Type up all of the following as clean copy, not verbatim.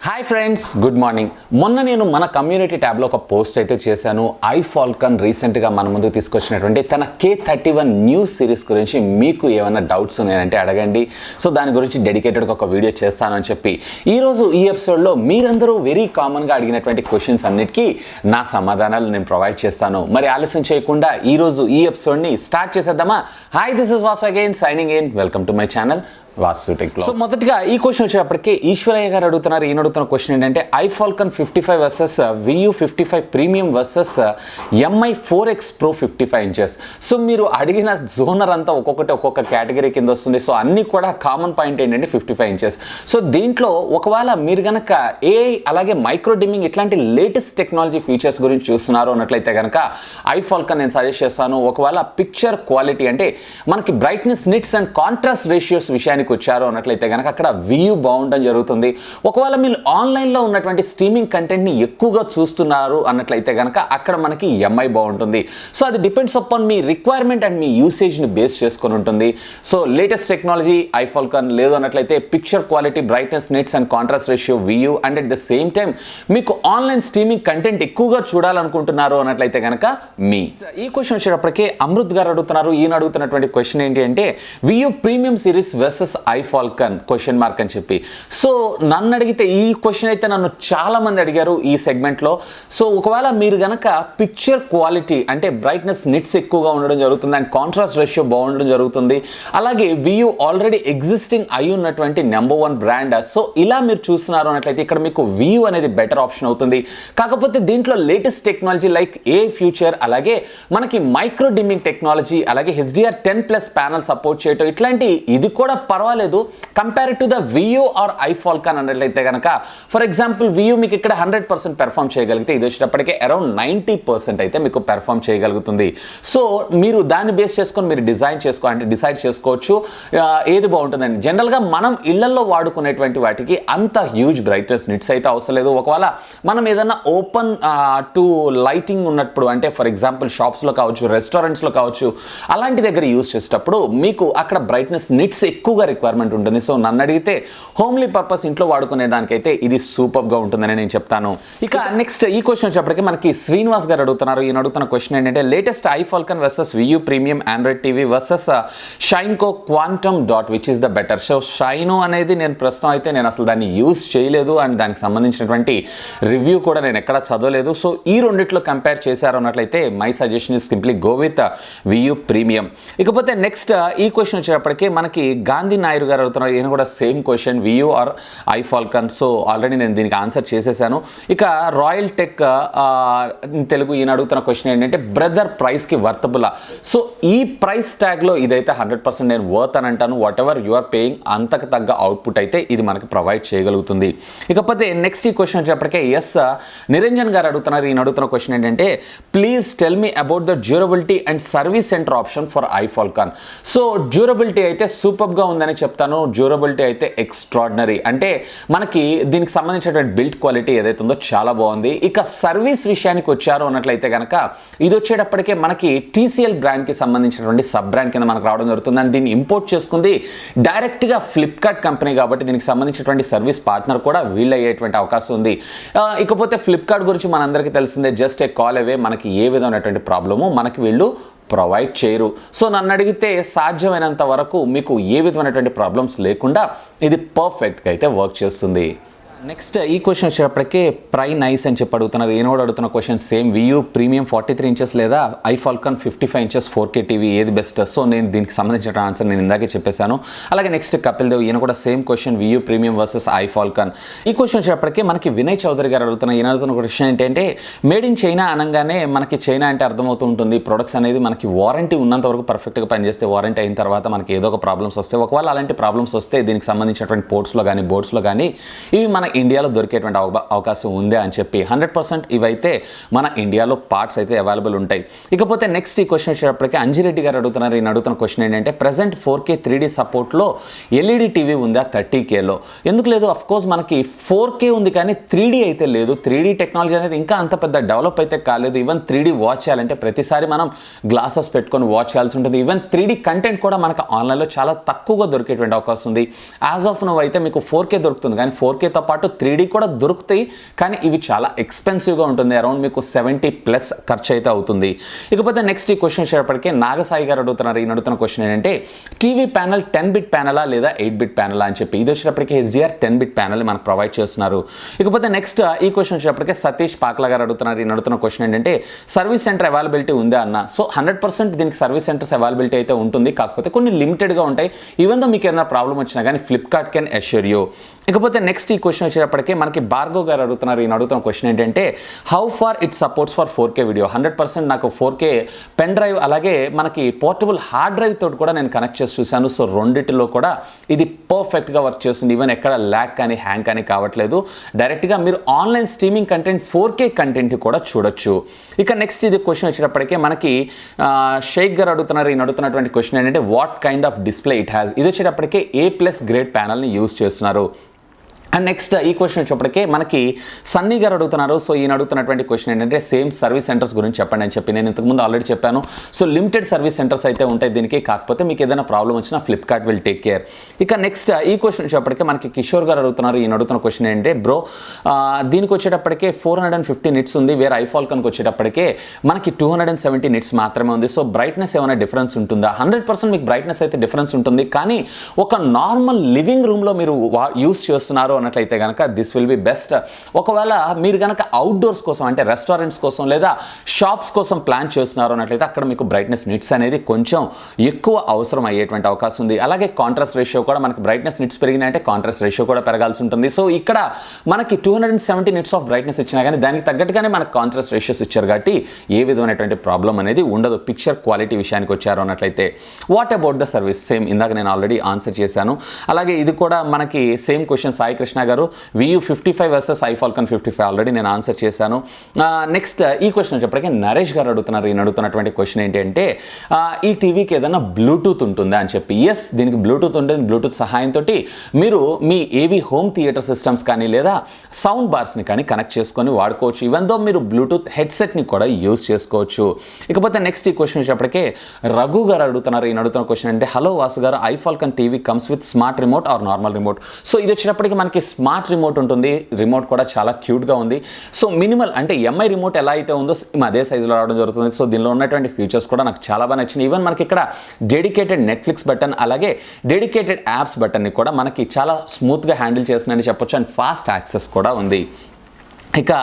Hi friends, good morning. మొన్న నేను మన కమ్యూనిటీ ట్యాబ్లో ఒక పోస్ట్ అయితే చేశాను. Iffalcon రీసెంట్గా మన ముందుకు తీసుకొచ్చినటువంటి తన K31 న్యూస్ సిరీస్ గురించి మీకు ఏమైనా డౌట్స్ ఉన్నాయంటే అడగండి. సో దాని గురించి డెడికేటెడ్గా ఒక వీడియో చేస్తాను అని చెప్పి ఈరోజు ఈ ఎపిసోడ్లో మీరందరూ వెరీ కామన్గా అడిగినటువంటి క్వశ్చన్స్ అన్నిటికీ నా సమాధానాలు నేను ప్రొవైడ్ చేస్తాను. మరి ఆలస్యం చేయకుండా ఈరోజు ఈ ఎపిసోడ్ని స్టార్ట్ చేసేద్దామా? Hi, this is Vasu again signing in. Welcome to my channel Vaasutechvlogs. So మొదటిగా ఈ క్వశ్చన్ వచ్చేటప్పటికి ఈశ్వరయ్య గారు అడుగుతున్నారు. ఈయన అడుగుతున్న క్వశ్చన్ ఏంటంటే Iffalcon 55 versus VU 55 premium versus MI 4X Pro 55 inches. So మీరు అడిగిన జోనర్ అంతా ఒక్కొక్క కేటగిరీ కింద వస్తుంది. సో అన్ని కూడా కామన్ పాయింట్ ఏంటంటే 55 ఇంచెస్. సో దీంట్లో ఒకవేళ మీరు కనుక AI అలాగే మైక్రో డిమ్మింగ్ ఇట్లాంటి లేటెస్ట్ టెక్నాలజీ ఫీచర్స్ గురించి చూస్తున్నారు అన్నట్లయితే కనుక Iffalcon నేను సజెస్ట్ చేస్తాను. ఒకవేళ పిక్చర్ క్వాలిటీ అంటే మనకి brightness, nits and contrast ratios విషయానికి వచ్చారు అన్నట్లయితే కనుక అక్కడ వ్యూ బాగుండడం జరుగుతుంది. ఒకవేళ మీరు ఆన్లైన్లో ఉన్నటువంటి స్ట్రీమింగ్ కంటెంట్ని ఎక్కువగా చూస్తున్నారు అన్నట్లయితే కనుక అక్కడ మనకి MI బాగుంటుంది. సో అది డిపెండ్స్ అపాన్ మీ రిక్వైర్మెంట్ అండ్ మీ యూసేజ్ని బేస్ చేసుకొని ఉంటుంది. సో లేటెస్ట్ టెక్నాలజీ Iffalcon, లేదు అన్నట్లయితే picture quality, brightness, nits and contrast ratio VU, and at the same time మీకు ఆన్లైన్ స్ట్రీమింగ్ కంటెంట్ ఎక్కువగా చూడాలనుకుంటున్నారు అన్నట్లయితే కనుక మీ ఈ క్వశ్చన్ వచ్చేటప్పటికే అమృత్ గారు అడుగుతున్నారు. ఈయన అడుగుతున్నటువంటి క్వశ్చన్ ఏంటి అంటే VU premium series versus Iffalcon question mark అని చెప్పి. సో నన్ను అడిగితే ఈ క్వశ్చన్ అయితే నన్ను చాలా మంది అడిగారు ఈ సెగ్మెంట్లో. సో ఒకవేళ మీరు గనక పిక్చర్ క్వాలిటీ అంటే బ్రైట్నెస్, నిట్స్ ఎక్కువగా ఉండడం జరుగుతుంది అండ్ కాంట్రాస్ట్ రేషియో బాగుండడం జరుగుతుంది. అలాగే VU ఆల్రెడీ ఎగ్జిస్టింగ్ అయి ఉన్నటువంటి నెంబర్ 1 బ్రాండ్. సో ఇలా మీరు చూస్తున్నారు అన్నట్లయితే ఇక్కడ మీకు VU అనేది బెటర్ ఆప్షన్ అవుతుంది. కాకపోతే దీంట్లో latest technology like AI future, అలాగే మనకి మైక్రో డిమ్మింగ్ టెక్నాలజీ, అలాగే HDR10+ ప్యానల్ సపోర్ట్ చేయటం, ఇట్లాంటి ఇది కూడా పర్వాలేదు compare to the VU or Iffalcon అన్నట్లయితే కనుక. ఫర్ ఎగ్జాంపుల్ VU మీకు ఇక్కడ 100% పెర్ఫామ్ చేయగలిగితే ఇది వచ్చేటప్పటికే అరౌండ్ 90% అయితే మీకు పెర్ఫామ్ చేయగలుగుతుంది. సో మీరు దాన్ని బేస్ చేసుకొని మీరు డిసైడ్ చేసుకోవచ్చు ఏది బాగుంటుందండి. జనరల్గా మనం ఇళ్లలో వాడుకునేటువంటి వాటికి అంత హ్యూజ్ బ్రైట్నెస్, నిట్స్ అయితే అవసరం లేదు. ఒకవేళ మనం ఏదైనా ఓపెన్ టు లైటింగ్ ఉన్నప్పుడు అంటే ఫర్ ఎగ్జాంపుల్ షాప్స్లో కావచ్చు, రెస్టారెంట్స్లో కావచ్చు, అలాంటి దగ్గర యూజ్ చేసేటప్పుడు మీకు అక్కడ బ్రైట్నెస్, నిట్స్ ఎక్కువగా రిక్వైర్మెంట్ ఉంటుంది. సో నన్ను అడిగితే హోమ్లీ పర్పస్ ఇంట్లో వాడుకునే దానికైతే ఇది సూపర్గా ఉంటుందని నేను చెప్తాను. ఇక నెక్స్ట్ ఈ క్వశ్చన్ వచ్చేప్పటికి మనకి శ్రీనివాస్ గారు అడుగుతున్నారు. ఈయన అడుగుతున్న క్వశ్చన్ ఏంటంటే latest Iffalcon versus VU premium android TV versus Shinco quantum dot which is the better. So Shinco అనేది నేను ప్రస్తుతం అయితే నేను అసలు దాన్ని యూజ్ చేయలేదు అండ్ దానికి సంబంధించినటువంటి రివ్యూ కూడా నేను ఎక్కడ చదవలేదు. సో ఈ రెండిట్లో కంపేర్ చేశారు అన్నట్లయితే my suggestion is simply go with VU premium. ఇకపోతే నెక్స్ట్ ఈ క్వశ్చన్ వచ్చేటప్పటికి మనకి గాంధీ నాయుడు గారు అడుగుతున్నారు. ఈయన కూడా same question, VU or Iffalcon. So already నేను దీనికి ఆన్సర్ చేసేసాను. ఇక రాయల్ టెక్ తెలుగు ఈయన అడుగుతున్న క్వశ్చన్ ఏంటంటే బ్రదర్ ప్రైస్కి వర్తబులా. సో ఈ ప్రైస్ ట్యాగ్లో ఇదైతే 100% నేను వర్త్ అని అంటాను. Whatever you are paying అంతకు తగ్గ అవుట్పుట్ అయితే ఇది మనకి ప్రొవైడ్ చేయగలుగుతుంది. ఇకపోతే నెక్స్ట్ ఈ క్వశ్చన్ వచ్చేటప్పటికే నిరంజన్ గారు అడుగుతున్నారు. ఈయన అడుగుతున్న క్వశ్చన్ ఏంటంటే please tell me about the durability and service centre option for Iffalcon. So durability అయితే సూపర్గా ఉందని చెప్తాను. డ్యూరబిలిటీ అయితే ఎక్స్ట్రాడినరీ, అంటే మనకి దీనికి సంబంధించినటువంటి బిల్డ్ క్వాలిటీ ఏదైతే ఉందో చాలా బాగుంది. ఇక సర్వీస్ విషయానికి వచ్చారు అన్నట్లయితే కనుక ఇది వచ్చేటప్పటికే మనకి TCL బ్రాండ్కి సంబంధించినటువంటి సబ్ బ్రాండ్ కింద మనకు రావడం జరుగుతుంది. అండ్ దీన్ని ఇంపోర్ట్ చేసుకుంది డైరెక్ట్గా ఫ్లిప్కార్ట్ కంపెనీ కాబట్టి దీనికి సంబంధించినటువంటి సర్వీస్ పార్ట్నర్ కూడా వీళ్ళు అయ్యేటువంటి అవకాశం ఉంది. ఇకపోతే ఫ్లిప్కార్ట్ గురించి మనందరికీ తెలిసిందే, జస్ట్ ఏ కాల్ అవే మనకి ఏ విధమైనటువంటి ప్రాబ్లము మనకి వీళ్ళు ప్రొవైడ్ చేయరు. సో నన్ను అడిగితే సాధ్యమైనంత వరకు మీకు ఏ విధమైనటువంటి ప్రాబ్లమ్స్ లేకుండా ఇది పర్ఫెక్ట్గా అయితే వర్క్ చేస్తుంది. నెక్స్ట్ ఈ క్వశ్చన్ వచ్చేటప్పటికే నైస్ అని చెప్పి అడుగుతున్నారు. ఈయన కూడా అడుగుతున్న question same, VU premium 43 inches లేదా Iffalcon 55 ఇంచెస్ 4K టీవీ ఏది బెస్ట్. సో నేను దీనికి సంబంధించిన ఆన్సర్ నేను ఇందాకే చెప్పేశాను. అలాగే నెక్స్ట్ కపిల్ దేవ్ ఈయన కూడా same question, VU premium versus Iffalcon. ఈ క్వశ్చన్ వచ్చేటప్పటికే మనకి వినయ్ చౌదరి గారు అడుగుతున్న. ఈయన అడుగుతున్న క్వశ్చన్ ఏంటంటే మేడ్ ఇన్ చైనా అనగానే మనకి చైనా అంటే అర్థమవుతూ ఉంటుంది ప్రొడక్ట్స్ అనేది మనకి వారంటీ ఉన్నంత వరకు పర్ఫెక్ట్గా పనిచేస్తే, వారంటీ అయిన తర్వాత మనకి ఏదో ఒక ప్రాబ్లమ్స్ వస్తాయి. ఒకవేళ అలాంటి ప్రాబ్లమ్స్ వస్తే దీనికి సంబంధించినటువంటి పోర్ట్స్లో కానీ బోర్డ్స్లో కానీ ఇవి మన ఇండియాలో దొరికేటువంటి అవకాశం ఉంది అని చెప్పి 100% ఇవైతే మన ఇండియాలో పార్ట్స్ అయితే అవైలబుల్ ఉంటాయి. ఇకపోతే నెక్స్ట్ ఈ క్వశ్చన్ వచ్చేటప్పటికి అంజిరెడ్డి గారు అడుగుతున్నారు. ఈయన అడుగుతున్న క్వశ్చన్ ఏంటంటే present 4K 3D సపోర్ట్లో LED TV ఉందా 30Kలో? ఎందుకు లేదు? అఫ్కోర్స్ మనకి 4K ఉంది కానీ 3D అయితే లేదు. 3D టెక్నాలజీ అనేది ఇంకా అంత పెద్ద డెవలప్ అయితే కాలేదు. ఈవెన్ 3D వాచ్ చేయాలంటే ప్రతిసారి మనం గ్లాసెస్ పెట్టుకొని వాచ్ చేయాల్సి ఉంటుంది. ఈవెన్ 3D కంటెంట్ కూడా మనకు ఆన్లైన్లో చాలా తక్కువగా దొరికేటువంటి అవకాశం ఉంది. యాజ్ ఆఫ్ నో అయితే మీకు 4K దొరుకుతుంది కానీ 4Kతో పాటు పాటు 3D కూడా దొరుకుతాయి, కానీ ఇవి చాలా ఎక్స్పెన్సివ్గా ఉంటుంది. అరౌండ్ మీకు 70+ ఖర్చు అయితే అవుతుంది. ఇకపోతే నెక్స్ట్ ఈ క్వశ్చన్ వచ్చేటప్పటికే నాగసాయి గారు అడుగుతున్నారు. ఈ అడుగుతున్న క్వశ్చన్ ఏంటంటే టీవీ ప్యానల్ 10-bit ప్యానలా లేదా 8-bit ప్యానలా అని చెప్పి. ఇది వచ్చేటప్పటికి HDR 10-bit ప్యానల్ మనకు ప్రొవైడ్ చేస్తున్నారు. ఇకపోతే నెక్స్ట్ ఈ క్వశ్చన్ వచ్చేటప్పటికే సతీష్ పాక్లా గారు అడుగుతున్నారు. ఈ అడుగుతున్న క్వశ్చన్ ఏంటంటే సర్వీస్ సెంటర్ అవైలబిలిటీ ఉందా అన్న. సో 100% దీనికి సర్వీస్ సెంటర్స్ అవైలబిలిటీ అయితే ఉంటుంది, కాకపోతే కొన్ని లిమిటెడ్గా ఉంటాయి. ఈవెన్ దో మీకు ఏదైనా ప్రాబ్లం వచ్చినా కానీ ఫ్లిప్కార్ట్ కెన్ అష్యూర్ యూ. ఇకపోతే నెక్స్ట్ ఈ క్వశ్చన్ వచ్చేటప్పటికే మనకి భార్గవ్ గారు అడుగుతున్నారు. ఈ అడుగుతున్న క్వశ్చన్ ఏంటంటే how far it supports for 4K video. 100% నాకు 4K పెన్ డ్రైవ్ అలాగే మనకి పోర్టబుల్ హార్డ్ డ్రైవ్ తోటి కూడా నేను కనెక్ట్ చేసి చూశాను. సో రెండిటిలో కూడా ఇది పర్ఫెక్ట్గా వర్క్ చేస్తుంది. ఈవెన్ ఎక్కడ ల్యాగ్ కానీ హ్యాంగ్ కానీ కావట్లేదు. డైరెక్ట్గా మీరు online streaming content 4K content కూడా చూడొచ్చు. ఇక నెక్స్ట్ ఇది క్వశ్చన్ వచ్చేటప్పటికే మనకి షేక్ గారు అడుగుతున్నారు. ఈ అడుగుతున్నటువంటి క్వశ్చన్ ఏంటంటే what kind of display it has. ఇది వచ్చేటప్పటికే A+ గ్రేడ్ ప్యానల్ని యూజ్ చేస్తున్నారు. అండ్ నెక్స్ట్ ఈ క్వశ్చన్ వచ్చేప్పటికే మనకి సన్నీ గారు అడుగుతున్నారు. సో ఈయన అడుగుతున్నటువంటి క్వశ్చన్ ఏంటంటే సేమ్ సర్వీస్ సెంటర్స్ గురించి చెప్పండి అని చెప్పి. నేను ఇంతకుముందు ఆల్రెడీ చెప్పాను. సో లిమిటెడ్ సర్వీస్ సెంటర్స్ అయితే ఉంటాయి దీనికి, కాకపోతే మీకు ఏదైనా ప్రాబ్లం వచ్చినా ఫ్లిప్కార్ట్ విల్ టేక్ కేర్. ఇక నెక్స్ట్ ఈ క్వశ్చన్ వచ్చేప్పటికే మనకి కిషోర్ గారు అడుగుతున్నారు. ఈయన అడుగుతున్న క్వశ్చన్ ఏంటంటే బ్రో దీనికి వచ్చేటప్పటికే 450 నిట్స్ ఉంది, వేరే ఐఫాల్కన్కి వచ్చేటప్పటికే మనకి 270 నిట్స్ మాత్రమే ఉంది. సో బ్రైట్నెస్ ఏమైనా డిఫరెన్స్ ఉంటుందా? 100% మీకు బ్రైట్నెస్ అయితే డిఫరెన్స్ ఉంటుంది, కానీ ఒక నార్మల్ లివింగ్ రూమ్లో మీరు యూస్ చేస్తున్నారు అన్నట్లయితే కనుక దిస్ విల్ బి బెస్ట్. ఒకవేళ మీరు కనుక అవుట్డోర్స్ కోసం అంటే రెస్టారెంట్స్ కోసం లేదా షాప్స్ కోసం ప్లాన్ చేస్తున్నారు అన్నట్లయితే అక్కడ మీకు బ్రైట్నెస్ నిట్స్ అనేది కొంచెం ఎక్కువ అవసరం అయ్యేటువంటి అవకాశం ఉంది. అలాగే కాంట్రాస్ట్ రేషియో కూడా మనకి బ్రైట్నెస్ నిట్స్ పెరిగినాయంటే కాంట్రాస్ట్ రేషియో కూడా పెరగాల్సి ఉంటుంది. సో ఇక్కడ మనకి 270 నిట్స్ ఆఫ్ బ్రైట్నెస్ ఇచ్చినా కానీ దానికి తగ్గట్టుగానే మనకు కాంట్రాస్ట్ రేషియోస్ ఇచ్చారు కాబట్టి ఏ విధమైనటువంటి ప్రాబ్లం అనేది ఉండదు పిక్చర్ క్వాలిటీ విషయానికి వచ్చారు అన్నట్లయితే. What about the service? Same ఇందాక నేను ఆల్రెడీ ఆన్సర్ చేశాను. అలాగే ఇది కూడా మనకి సేమ్ క్వశ్చన్ సాయి కృష్ణ గారు VU55 వర్సెస్ ఐఫాల్కన్ 55 ఆల్రెడీ నేను ఆన్సర్ చేశాను. నెక్స్ట్ ఈ క్వశ్చన్ వచ్చేప్పటికీ నరేష్ గారు అడుగుతున్నారు. ఈయన అడుగుతున్నటువంటి క్వశ్చన్ ఏంటి అంటే ఈ టీవీకి ఏదైనా బ్లూటూత్ ఉంటుందా అని చెప్పి. ఎస్, దీనికి బ్లూటూత్ ఉంటుంది. బ్లూటూత్ సహాయంతో మీరు మీ ఏవి హోమ్ థియేటర్ సిస్టమ్స్ కానీ లేదా సౌండ్ బార్స్ని కానీ కనెక్ట్ చేసుకొని వాడుకోవచ్చు. ఈవెన్ దో మీరు బ్లూటూత్ హెడ్సెట్ని కూడా యూజ్ చేసుకోవచ్చు. ఇకపోతే నెక్స్ట్ ఈ క్వశ్చన్ వచ్చేప్పటికే రఘు గారు అడుగుతున్నారు. ఈయన అడుగుతున్న క్వశ్చన్ అంటే hello Vasu garu, Iffalcon TV comes with smart remote or normal remote. So ఇది వచ్చేటప్పటికి మనకి స్మార్ట్ రిమోట్ ఉంటుంది. రిమోట్ కూడా చాలా క్యూట్గా ఉంది. సో మినిమల్ అంటే ఎంఐ రిమోట్ ఎలా అయితే ఉందో అదే సైజులో రావడం జరుగుతుంది. సో దీనిలో ఉన్నటువంటి ఫీచర్స్ కూడా నాకు చాలా బాగా నచ్చినాయి. ఈవెన్ మనకి ఇక్కడ డెడికేటెడ్ నెట్ఫ్లిక్స్ బటన్ అలాగే డెడికేటెడ్ యాప్స్ బటన్ని కూడా మనకి చాలా స్మూత్గా హ్యాండిల్ చేస్తుందని చెప్పొచ్చు. అండ్ ఫాస్ట్ యాక్సెస్ కూడా ఉంది. ఇక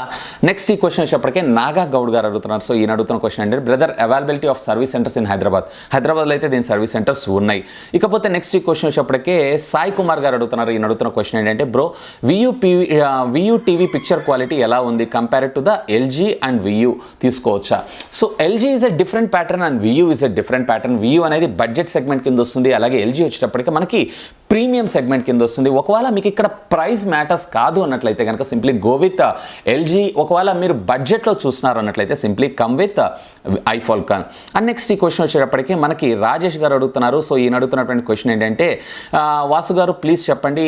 నెక్స్ట్ ఈ క్వశ్చన్ వచ్చేప్పటికే నాగా గౌడ్ గారు అడుగుతున్నారు. సో ఈయన అడుగుతున్న క్వశ్చన్ అంటే brother availability of service centres in హైదరాబాద్లో అయితే దీని సర్వీస్ సెంటర్స్ ఉన్నాయి. ఇకపోతే నెక్స్ట్ ఈ క్వశ్చన్ వచ్చేప్పటికే సాయి కుమార్ గారు అడుగుతున్నారు. ఈయన అడుగుతున్న క్వశ్చన్ ఏంటంటే bro VU TV picture quality ఎలా ఉంది compared to the LG and VU తీసుకోవచ్చా? So LG is a different pattern and VU is a different pattern. VU అనేది బడ్జెట్ సెగ్మెంట్ కింద వస్తుంది, అలాగే LG వచ్చేటప్పటికి మనకి ప్రీమియం సెగ్మెంట్ కింద వస్తుంది. ఒకవేళ మీకు ఇక్కడ ప్రైస్ మ్యాటర్స్ కాదు అన్నట్లయితే కనుక సింప్లీ గో విత్ LG. ఒకవేళ మీరు బడ్జెట్లో చూస్తున్నారు అన్నట్లయితే simply come with Iffalcon. And next ఈ క్వశ్చన్ వచ్చేటప్పటికి మనకి రాజేష్ గారు అడుగుతున్నారు. సో ఈయన అడుగుతున్నటువంటి క్వశ్చన్ ఏంటంటే వాసు గారు ప్లీజ్ చెప్పండి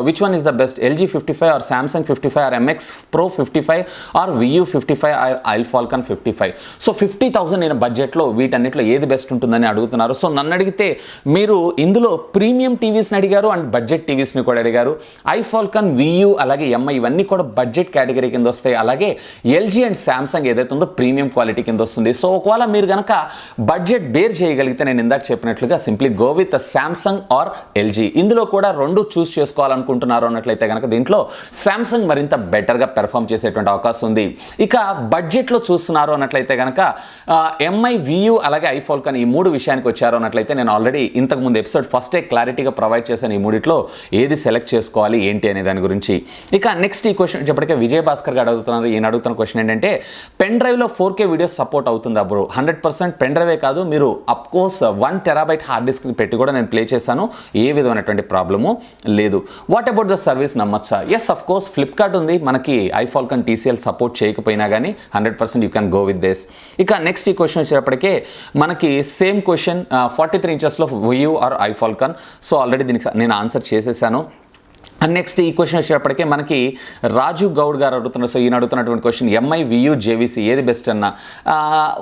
which one is the best, LG 55 or Samsung 55 or MX Pro 55 or VU 55 or Iffalcon 55. So 50,000 నేను బడ్జెట్లో వీటన్నిటిలో ఏది బెస్ట్ ఉంటుందని అడుగుతున్నారు. సో నన్ను అడిగితే మీరు ఇందులో ప్రీమియం టీవీస్ని అడిగారు అండ్ బడ్జెట్ టీవీస్ని కూడా అడిగారు. ఐఫాల్కన్, VU అలాగే MI ఇవన్నీ కూడా బడ్జెట్ కేటగిరీ కింద వస్తాయి. అలాగే LG అండ్ సామ్సంగ్ ఏదైతే ఉందో ప్రీమియం క్వాలిటీ కింద వస్తుంది. సో ఒకవేళ మీరు కనుక బడ్జెట్ బేర్ చేయగలిగితే నేను ఇందాక చెప్పినట్లుగా simply go with Samsung or LG. ఇందులో కూడా రెండు చూస్ చేసుకోవాలనుకుంటున్నారు అన్నట్లయితే కనుక దీంట్లో సామ్సంగ్ మరింత బెటర్గా పెర్ఫామ్ చేసేటువంటి అవకాశం ఉంది. ఇక బడ్జెట్లో చూస్తున్నారు అన్నట్లయితే కనుక MI, VU అలాగే ఐఫాల్కన్ ఈ మూడు విషయానికి వచ్చారు అన్నట్లయితే నేను ఆల్రెడీ ఇంతకుముందు ఎపిసోడ్ ఫస్టే క్లారిటీగా ప్రొవైడ్ చేశాను ఈ మూడిట్లో ఏది సెలెక్ట్ చేసుకోవాలి ఏంటి అనే దాని గురించి. ఇక నెక్స్ట్ ఈ క్వశ్చన్ చెప్పటికే విజయ్ భాస్కర్ గారు అడుగుతున్నారు. ఈయన అడుగుతున్న క్వశ్చన్ ఏంటంటే పెన్ డ్రైవ్లో 4K వీడియోస్ సపోర్ట్ అవుతుందా బ్రో? 100% పెన్ డ్రైవే కాదు, మీరు అఫ్కోర్స్ 1 TB హార్డ్ డిస్క్ని పెట్టి కూడా నేను ప్లే చేశాను, ఏ విధమైనటువంటి ప్రాబ్లము లేదు. వాట్ అబౌట్ ద సర్వీస్ నమ్మచ్చా? ఎస్ అఫ్కోర్స్ ఫ్లిప్కార్ట్ ఉంది, మనకి ఐఫాల్కన్ TCL సపోర్ట్ చేయకపోయినా కానీ 100% you can go with this. ఇక నెక్స్ట్ ఈ క్వశ్చన్ వచ్చేటప్పటికే మనకి సేమ్ క్వశ్చన్ 43 ఇంచెస్లో VU or Iffalcon. So already దీనికి నేను ఆన్సర్ చేసేసాను. అండ్ నెక్స్ట్ ఈ క్వశ్చన్ వచ్చేటప్పటికే మనకి రాజు గౌడ్ గారు అడుగుతున్నారు. సో ఈయన అడుగుతున్నటువంటి క్వశ్చన్ ఎంఐ వియూ జేవీసీ ఏది బెస్ట్ అన్న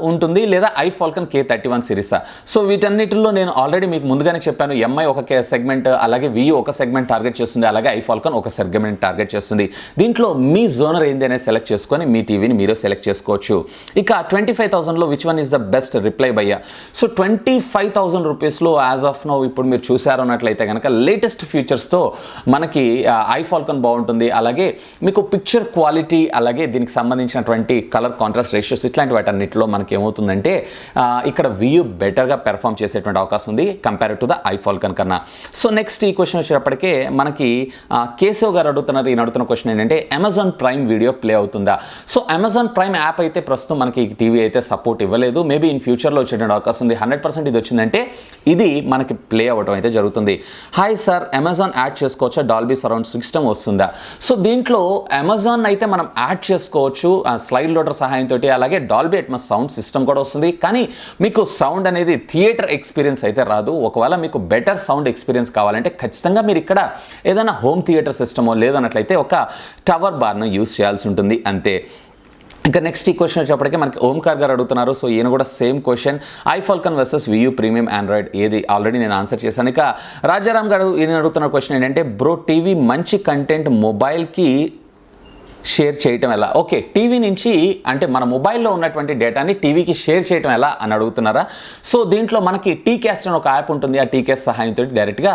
ఉంటుంది, లేదా Iffalcon K31 సిరీసా? సో వీటన్నిటిలో నేను ఆల్రెడీ మీకు ముందుగానే చెప్పాను, ఎంఐ ఒక సెగ్మెంట్, అలాగే వియూ ఒక సెగ్మెంట్ టార్గెట్ చేస్తుంది, అలాగే Iffalcon ఒక సెగ్మెంట్ టార్గెట్ చేస్తుంది. దీంట్లో మీ జోనర్ ఏంది అనేది సెలెక్ట్ చేసుకొని మీ టీవీని మీరే సెలెక్ట్ చేసుకోవచ్చు. ఇక 25,000లో which one is the best reply భయ్యా? సో 25,000 రూపీస్లో యాజ్ ఆఫ్ నౌ ఇప్పుడు మీరు చూసారు అన్నట్లయితే కనుక లేటెస్ట్ ఫీచర్స్తో మనకి Iffalcon బాగుంటుంది. అలాగే మీకు పిక్చర్ క్వాలిటీ, అలాగే దీనికి సంబంధించినటువంటి కలర్ కాంట్రాస్ట్ రేషియోస్, ఇట్లాంటి వాటన్నిటిలో మనకి ఏమవుతుందంటే ఇక్కడ వియూ బెటర్గా పెర్ఫామ్ చేసేటువంటి అవకాశం ఉంది కంపేర్ టు ద Iffalcon కన్నా. సో నెక్స్ట్ ఈ క్వశ్చన్ వచ్చేటప్పటికే మనకి కేశవ్ గారు అడుగుతున్నారు. ఈయన అడుగుతున్న క్వశ్చన్ ఏంటంటే అమెజాన్ ప్రైమ్ వీడియో ప్లే అవుతుందా? సో అమెజాన్ ప్రైమ్ యాప్ అయితే ప్రస్తుతం మనకి టీవీ అయితే సపోర్ట్ ఇవ్వలేదు. మేబీ ఇన్ ఫ్యూచర్లో వచ్చేటువంటి అవకాశం ఉంది. 100% ఇది వచ్చిందంటే ఇది మనకి ప్లే అవ్వడం అయితే జరుగుతుంది. హాయ్ సార్, అమెజాన్ యాడ్ చేసుకోవచ్చా? డాల్బీ సరౌండ్ సిస్టమ్ వస్తుందా? సో దీంట్లో అమెజాన్ అయితే మనం యాడ్ చేసుకోవచ్చు స్లైడ్ లోడర్ సహాయంతో, అలాగే డాల్బీ అట్మాస్ సౌండ్ సిస్టమ్ కూడా వస్తుంది. కానీ మీకు సౌండ్ అనేది థియేటర్ ఎక్స్పీరియన్స్ అయితే రాదు. ఒకవేళ మీకు బెటర్ సౌండ్ ఎక్స్పీరియన్స్ కావాలంటే ఖచ్చితంగా మీరు ఇక్కడ ఏదైనా హోమ్ థియేటర్ సిస్టమో లేదన్నట్లయితే ఒక టవర్ బార్ను యూస్ చేయాల్సి ఉంటుంది అంతే. ఇంకా నెక్స్ట్ ఈ క్వశ్చన్ వచ్చేప్పటికే మనకి ఓంకార్ గారు అడుగుతున్నారు. సో ఈయన కూడా same question, Iffalcon versus VU premium android ఏది? ఆల్రెడీ నేను ఆన్సర్ చేశాను. ఇక రాజారాం గారు ఈయన అడుగుతున్న క్వశ్చన్ ఏంటంటే బ్రో టీవీ మంచి కంటెంట్ మొబైల్కి షేర్ చేయటం ఎలా? ఓకే, టీవీ నుంచి అంటే మన మొబైల్లో ఉన్నటువంటి డేటాని టీవీకి షేర్ చేయటం ఎలా అని అడుగుతున్నారా? సో దీంట్లో మనకి టీకాస్ట్ అని ఒక యాప్ ఉంటుంది. ఆ టీకాస్ట్ సహాయంతో డైరెక్ట్గా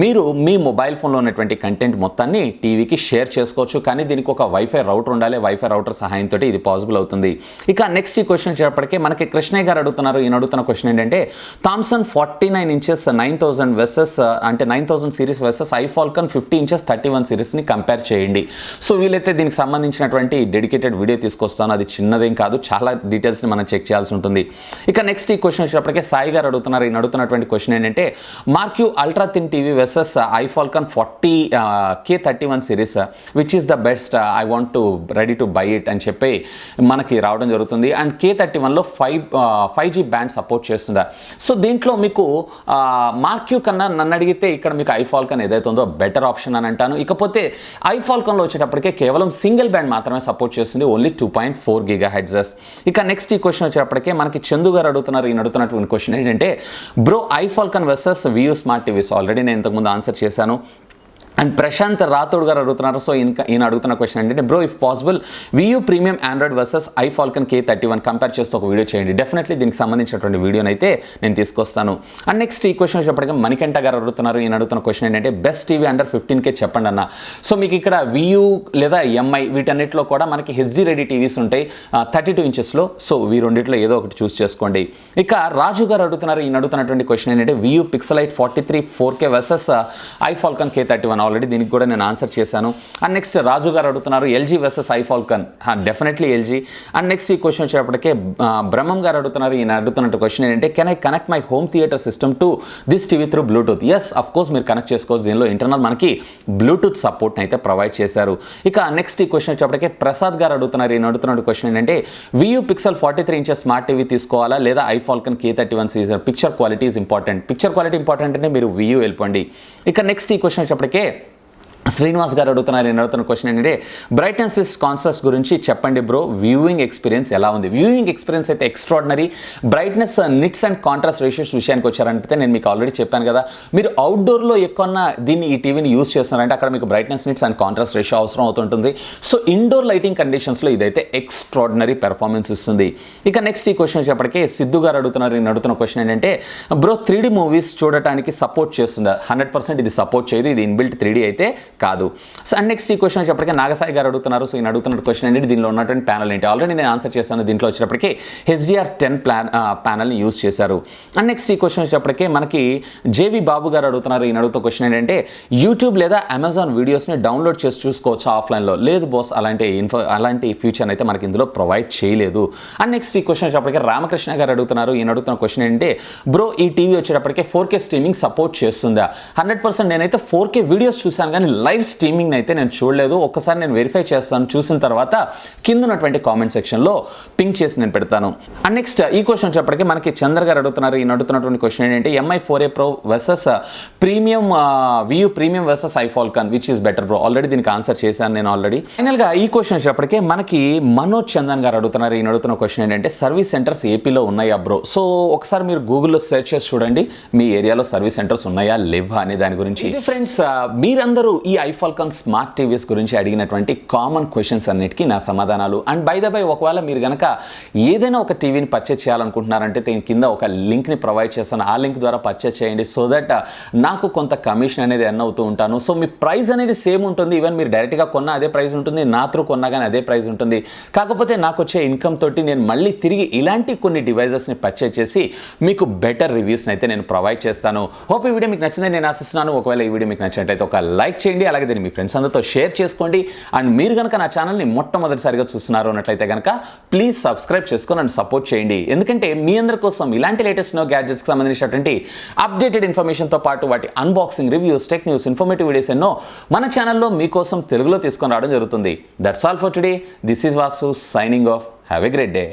మీరు మీ మొబైల్ ఫోన్లో ఉన్నటువంటి కంటెంట్ మొత్తాన్ని టీవీకి షేర్ చేసుకోవచ్చు. కానీ దీనికి ఒక వైఫై రౌటర్ ఉండాలి. వైఫై రౌటర్ సహాయంతో ఇది పాసిబుల్ అవుతుంది. ఇక నెక్స్ట్ ఈ క్వశ్చన్ వచ్చేటప్పటికే మనకి కృష్ణయ్య గారు అడుగుతున్నారు. ఈయన అడుగుతున్న క్వశ్చన్ ఏంటంటే థామ్సన్ 49 ఇంచెస్ 9000 వర్సెస్ అంటే 9000 సిరీస్ వర్సెస్ Iffalcon 50 ఇంచెస్ 31 సిరీస్ని కంపేర్ చేయండి. సో వీలైతే దీనికి సంబంధించినటువంటి డెడికేటెడ్ వీడియో తీసుకొస్తాను. అది చిన్నదేం కాదు, చాలా డీటెయిల్స్ని మనం చెక్ చేయాల్సి ఉంటుంది. ఇక నెక్స్ట్ ఈ క్వశ్చన్ వచ్చేటప్పటికే సాయి గారు అడుగుతున్నారు. ఈయన అడుగుతున్నటువంటి క్వశ్చన్ ఏంటంటే marquee ultra thin TV versus Iffalcon K31 series which is the best, I want to ready to buy it అని చెప్పి మనకి రావడం జరుగుతుంది. అండ్ K31లో 5G బ్యాండ్ సపోర్ట్ చేస్తుందా? సో దీంట్లో మీకు మార్క్యూ కన్నా నన్ను అడిగితే ఇక్కడ మీకు Iffalcon ఏదైతే ఉందో బెటర్ ఆప్షన్ అని అంటాను. ఇకపోతే Iffalconలో వచ్చేటప్పటికే కేవలం సింగిల్ బ్యాండ్ మాత్రమే సపోర్ట్ చేస్తుంది, ఓన్లీ 2.4 GHz. ఇక నెక్స్ట్ ఈ క్వశ్చన్ వచ్చేటప్పటికే మనకి చందు గారు అడుగుతున్నారు. ఈయన అడుగుతున్నటువంటి క్వశ్చన్ ఏంటంటే bro Iffalcon versus VU smart TVs already నేను ఇంతకుముందు ఆన్సర్ చేశాను. అండ్ ప్రశాంత్ రాథోడ్ గారు అడుగుతున్నారు. సో ఈయన అడుగుతున్న క్వశ్చన్ ఏంటంటే bro if possible VU premium android versus Iffalcon K31 compare చేస్తూ ఒక వీడియో చేయండి. డెఫినెట్లీ దీనికి సంబంధించినటువంటి వీడియోని అయితే నేను తీసుకొస్తాను. అండ్ నెక్స్ట్ ఈ క్వశ్చన్ వచ్చేటప్పటికి మణికంఠ గారు అడుగుతున్నారు. ఈయన అడుగుతున్న క్వశ్చన్ ఏంటంటే బెస్ట్ టీవీ అండర్ 15K చెప్పండి అన్న. సో మీకు ఇక్కడ వియూ లేదా ఎంఐ వీటన్నిటిలో కూడా మనకి హెచ్డి రెడీ టీవీస్ ఉంటాయి 32 ఇంచెస్లో. సో వీ రెండిట్లో ఏదో ఒకటి చూస్ చేసుకోండి. ఇక రాజు గారు అడుగుతున్నారు. ఈయన అడుగుతున్నటువంటి క్వశ్చన్ ఏంటంటే వియూ పిక్సలైట్ 43 4K versus Iffalcon K31 already దీనికి కూడా నేను ఆన్సర్ చేశాను. అండ్ నెక్స్ట్ రాజు గారు అడుగుతున్నారు LG versus Iffalcon. Definitely LG. And next ఈ క్వశ్చన్ వచ్చేటప్పటికే బ్రహ్మం గారు అడుగుతున్నారు. ఈయన అడుగుతున్నట్టు క్వశ్చన్ ఏంటంటే can I connect my home theatre system to this TV through Bluetooth? Yes, of course మీరు కనెక్ట్ చేసుకోవచ్చు. దీనిలో ఇంటర్నల్ మనకి బ్లూటూత్ సపోర్ట్ని అయితే ప్రొవైడ్ చేశారు. ఇక నెక్స్ట్ ఈ క్వశ్చన్ వచ్చేటప్పటికే ప్రసాద్ గారు అడుగుతున్నారు. ఈయన అడుగుతున్న క్వశ్చన్ ఏంటంటే వియూ పిక్సెల్ 43 ఇంచెస్ స్మార్ట్ టీవీ తీసుకోవాలా లేదా Iffalcon K31 series? Picture quality is important. Picture quality important అంటే మీరు వియూ వెళ్ళిపోండి. ఇక నెక్స్ట్ ఈ క్వశ్చన్ వచ్చేటప్పటికే శ్రీనివాస్ గారు అడుగుతున్నారు. నేను అడుగుతున్న క్వశ్చన్ ఏంటంటే బ్రైట్నెస్ కాన్సెప్ట్స్ గురించి చెప్పండి బ్రో, వ్యూయింగ్ ఎక్స్పీరియన్స్ ఎలా ఉంది? వ్యూయింగ్ ఎక్స్పీరియన్స్ అయితే extraordinary. Brightness nits and contrast ratios విషయానికి వచ్చారంటే నేను మీకు ఆల్రెడీ చెప్పాను కదా, మీరు అవుట్డోర్లో ఎక్కువ దీన్ని ఈ టీవీని యూస్ చేస్తున్నారంటే అక్కడ మీకు brightness nits and contrast ratio అవసరం అవుతుంటుంది. సో ఇండోర్ లైటింగ్ కండిషన్స్లో ఇదైతే ఎక్స్ట్రాడినరీ పెర్ఫార్మెన్స్ ఇస్తుంది. ఇక నెక్స్ట్ ఈ క్వశ్చన్ వచ్చేప్పటికీ సిద్ధు గారు అడుగుతున్నారు. నేను అడుగుతున్న క్వశ్చన్ ఏంటంటే బ్రో 3D మూవీస్ చూడటానికి సపోర్ట్ చేస్తుందా? 100% ఇది సపోర్ట్ చేయదు. ఇది ఇన్బిల్ట్ 3D అయితే కాదు. సో అండ్ నెక్స్ట్ ఈ క్వశ్చన్ వచ్చేప్పటికీ నాగసాయి గారు అడుగుతున్నారు. సో ఈయన అడుగుతున్న క్వశ్చన్ ఏంటి, దీనిలో ఉన్నటువంటి ప్యానల్ ఏంటి? ఆల్రెడీ నేను ఆన్సర్ చేశాను. దీంట్లో వచ్చేటప్పటికి HDR10 ప్యానల్ని యూస్ చేశారు. అండ్ నెక్స్ట్ ఈ క్వశ్చన్ వచ్చేటప్పటికి మనకి జేవి బాబు గారు అడుగుతున్నారు. ఈయన అడుగుతున్న క్వశ్చన్ ఏంటంటే యూట్యూబ్ లేదా అమెజాన్ వీడియోస్ని డౌన్లోడ్ చేసి చూసుకోవచ్చు ఆఫ్లైన్లో? లేదు బాస్, అలాంటి ఫ్యూచర్ అయితే మనకి ఇందులో ప్రొవైడ్ చేయలేదు. అండ్ నెక్స్ట్ ఈ క్వశ్చన్ వచ్చేటప్పటికి రామకృష్ణ గారు అడుగుతున్నారు. ఈయన అడుగుతున్న క్వశ్చన్ ఏంటంటే బ్రో ఈ టీవీ వచ్చేటప్పటికి 4K స్ట్రీమింగ్ సపోర్ట్ చేస్తుందా? 100% నేనైతే 4K వీడియోస్ చూశాను కానీ లైవ్ స్ట్రీమింగ్ అయితే నేను చూడలేదు. ఒక్కసారి నేను వెరిఫై చేస్తాను, చూసిన తర్వాత కింద ఉన్నటువంటి కామెంట్ సెక్షన్లో పింక్ చేసి నేను పెడతాను. అండ్ నెక్స్ట్ ఈ క్వశ్చన్ వచ్చేప్పటికీ మనకి చంద్ర గారు అడుగుతున్నారు. ఈయన అడుగుతున్నటువంటి క్వశ్చన్ ఏంటంటే MI 4A Pro versus premium VU premium versus Iffalcon which is better bro. Already దీనికి ఆన్సర్ చేశాను నేను ఆల్రెడీ. ఫైనల్గా ఈ క్వశ్చన్ వచ్చేప్పటికే మనకి మనోజ్ చందన్ గారు అడుగుతున్నారు. ఈయన అడుగుతున్న క్వశ్చన్ ఏంటంటే సర్వీస్ సెంటర్స్ ఏపీలో ఉన్నాయా బ్రో? సో ఒకసారి మీరు గూగుల్లో సెర్చ్ చేసి చూడండి మీ ఏరియాలో సర్వీస్ సెంటర్స్ ఉన్నాయా లేవా అనే దాని గురించి. ఫ్రెండ్స్, మీరందరూ ఈ ఐఫాల్కన్ స్మార్ట్ టీవీస్ గురించి అడిగినటువంటి కామన్ క్వశ్చన్స్ అన్నిటికీ నా సమాధానాలు. అండ్ బై ద బై, ఒకవేళ మీరు కనుక ఏదైనా ఒక టీవీని పర్చేస్ చేయాలనుకుంటున్నారంటే నేను కింద ఒక లింక్ని ప్రొవైడ్ చేస్తాను. ఆ లింక్ ద్వారా పర్చేస్ చేయండి. సో దట్ నాకు కొంత కమిషన్ అనేది ఎర్న్ అవుతూ ఉంటాను. సో మీ ప్రైస్ అనేది సేమ్ ఉంటుంది. ఈవెన్ మీరు డైరెక్ట్గా కొన్నా అదే ప్రైస్ ఉంటుంది, నా త్రూ కొన్నా కానీ అదే ప్రైస్ ఉంటుంది. కాకపోతే నాకు వచ్చే ఇన్కమ్ తోటి నేను మళ్ళీ తిరిగి ఇలాంటి కొన్ని డివైజెస్ని పర్చేస్ చేసి మీకు బెటర్ రివ్యూస్ని అయితే నేను ప్రొవైడ్ చేస్తాను. హోప్ ఈ వీడియో మీకు నచ్చిందని నేను ఆశిస్తున్నాను. ఒకవేళ ఈ వీడియో మీకు నచ్చినట్లయితే ఒక లైక్ చేయండి, అలాగే దీన్ని మీ ఫ్రెండ్స్ అందరితో షేర్ చేసుకోండి. అండ్ మీరు కనుక నా ఛానల్ని మొట్టమొదటిసారిగా చూస్తున్నారు అన్నట్లయితే కనుక ప్లీజ్ సబ్స్క్రైబ్ చేసుకొని నన్ను సపోర్ట్ చేయండి. ఎందుకంటే మీ అందరి కోసం ఇలాంటి లేటెస్ట్ గ్యాడ్జెట్స్కి సంబంధించినటువంటి అప్డేటెడ్ ఇన్ఫర్మేషన్తో పాటు వాటి unboxing, reviews, tech news, informative videos ఎన్నో మన ఛానల్లో మీకోసం తెలుగులో తీసుకొని రావడం జరుగుతుంది. That's all for today. This is Vasu signing off. Have a great day.